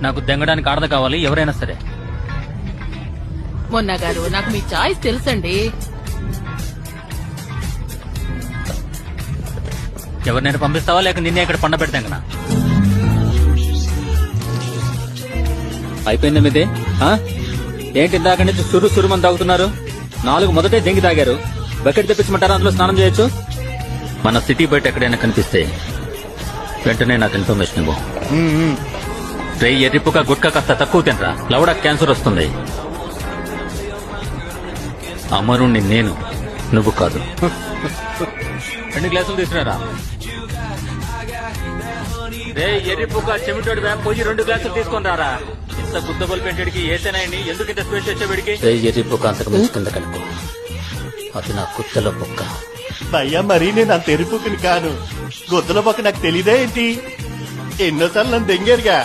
నాకు దెంగడానికి ఆడద కావాలి, ఎవరైనా సరే. మొన్న గారు నాకు మీ చాయిస్ తెలుసండి. ఎవరినైనా పంపిస్తావా లేక నిన్నే ఇక్కడ పండ పెడతాంగనా? అయిపోయిందా మీదే? ఏంటి ఇందాక నుంచి సురుమని తాగుతున్నారు? 4 మొదటే దెంగి తాగారు. బకెట్ తెప్పించమంటారా? అందులో స్నానం చేయొచ్చు. మన సిటీ బయట ఎక్కడైనా కనిపిస్తే వెంటనే నాకు ఇన్ఫర్మేషన్ ఇవ్వు. ఎర్రిపుక గుట్కా కాస్త తక్కువ తినరా, లవడా క్యాన్సర్ వస్తుంది. అమరుణ్ణి నేను, నువ్వు కాదు. 2 గ్లాసులు తీసుకున్నారా? రే ఎర్రిపుక చెమిటోడి పోయి 2 గ్లాసులు తీసుకొని రారా. ఇంత గుద్దబల్ పెంటడికి ఏతేనాయండి, ఎందుకు ఇంత స్పేస్ వచ్చే వీడికి? ఎర్రిపుక అంతకు మించి కింద కలుపు. అది నా కుత్తలో బొక్క. భయ్యా మరి నేను అంత ఎరుపుకుని కాను. గుద్దల బొక్క నాకు తెలీదే ఏంటి? ఎన్నోసార్లు నన్ను దెంగారుగా.